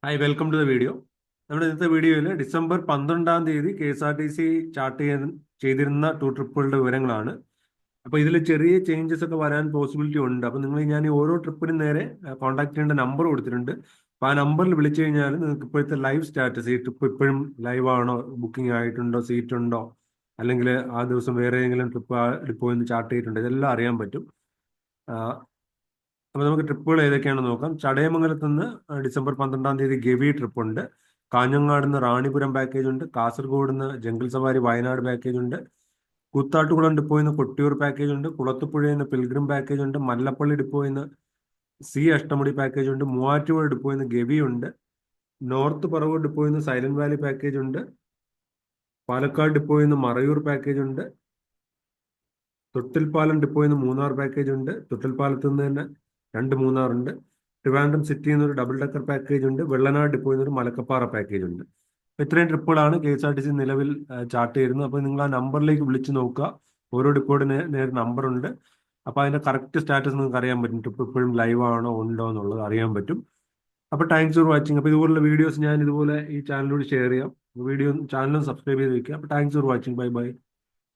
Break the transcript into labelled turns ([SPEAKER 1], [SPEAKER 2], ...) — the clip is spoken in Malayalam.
[SPEAKER 1] Hi welcome to the video. നമ്മുടെ ഇന്നത്തെ വീഡിയോയിൽ ഡിസംബർ 12-ാം തീയതി KSRTC ചാർട്ട് ചെയ്തിരുന്ന ടൂർ ട്രിപ്പുകളുടെ വിവരങ്ങളാണ്. അപ്പോൾ ഇതിൽ ചെറിയ ചേഞ്ചസ് ഒക്കെ വരാൻ പോസിബിലിറ്റി ഉണ്ട്. അപ്പോൾ നിങ്ങൾ ഞാൻ ഈ ഓരോ ട്രിപ്പിനും നേരെ കോൺടാക്ട് ചെയ്യേണ്ട നമ്പർ കൊടുത്തിട്ടുണ്ട്. അപ്പോൾ ആ നമ്പറിൽ വിളിച്ചു കഴിഞ്ഞാൽ നിങ്ങൾക്ക് ഇപ്പോഴത്തെ ലൈവ് സ്റ്റാറ്റസ്, ഈ ട്രിപ്പ് ഇപ്പോഴും ലൈവ് ആണോ, ബുക്കിംഗ് ആയിട്ടുണ്ടോ, സീറ്റ് ഉണ്ടോ, അല്ലെങ്കിൽ ആ ദിവസം വേറെ ഏതെങ്കിലും ട്രിപ്പ് ഡിപ്പോയിൽ ചാർട്ട് ചെയ്തിട്ടുണ്ടോ, ഇതെല്ലാം അറിയാൻ പറ്റും. അപ്പോൾ നമുക്ക് ട്രിപ്പുകൾ ഏതൊക്കെയാണെന്ന് നോക്കാം. ചടയമംഗലത്ത് നിന്ന് ഡിസംബർ 12-ാം തീയതി ഗവി ട്രിപ്പ് ഉണ്ട്. കാഞ്ഞങ്ങാട് നിന്ന് റാണിപുരം പാക്കേജ് ഉണ്ട്. കാസർഗോഡ് നിന്ന് ജംഗിൾ സവാരി വയനാട് പാക്കേജ് ഉണ്ട്. കൂത്താട്ടുകുളം ഡിപ്പോയിൽ നിന്ന് കൊട്ടിയൂർ പാക്കേജ് ഉണ്ട്. കുളത്തുപുഴയിൽ നിന്ന് പിൽഗ്രിം പാക്കേജ് ഉണ്ട്. മല്ലപ്പള്ളി ഡിപ്പോയിൽ നിന്ന് സി അഷ്ടമുടി പാക്കേജ് ഉണ്ട്. മൂവാറ്റുപുഴ ഡിപ്പോയിൽ നിന്ന് ഗവി ഉണ്ട്. നോർത്ത് പറവൂർ ഡിപ്പോയിൽ നിന്ന് സൈലന്റ് വാലി പാക്കേജ് ഉണ്ട്. പാലക്കാട് ഡിപ്പോയിൽ നിന്ന് മറയൂർ പാക്കേജ് ഉണ്ട്. തൊട്ടിൽപ്പാലം ഡിപ്പോയിൽ നിന്ന് മൂന്നാർ പാക്കേജ് ഉണ്ട്. തൊട്ടിൽപ്പാലത്ത് നിന്ന് തന്നെ രണ്ട് മൂന്നാറുണ്ട്. ട്രിവാൻഡ്രം സിറ്റിയിൽ നിന്ന് ഒരു ഡബിൾ ഡെക്കർ പാക്കേജ് ഉണ്ട്. വെള്ളനാട് ഡിപ്പോയിൽ നിന്ന് ഒരു മലക്കപ്പാറ പാക്കേജ് ഉണ്ട്. ഇത്രയും ട്രിപ്പുകളാണ് KSRTC നിലവിൽ ചാർട്ട് ചെയ്യുന്നത്. അപ്പോൾ നിങ്ങൾ ആ നമ്പറിലേക്ക് വിളിച്ച് നോക്കുക. ഓരോ ഡിപ്പോയുടെ നേരെ നമ്പറുണ്ട്. അപ്പോൾ അതിന്റെ കറക്റ്റ് സ്റ്റാറ്റസ് നിങ്ങൾക്ക് അറിയാൻ പറ്റും. ട്രിപ്പ് ഇപ്പോഴും ലൈവ് ആണോ ഉണ്ടോ എന്നുള്ളത് അറിയാൻ പറ്റും. അപ്പോൾ താങ്ക്സ് ഫോർ വാച്ചിങ്. അപ്പോൾ ഇതുപോലുള്ള വീഡിയോസ് ഞാൻ ഇതുപോലെ ഈ ചാനലിലൂടെ ഷെയർ ചെയ്യാം. ചാനലും സബ്സ്ക്രൈബ് ചെയ്ത് വെക്കുക. അപ്പോൾ thanks for watching. Bye bye.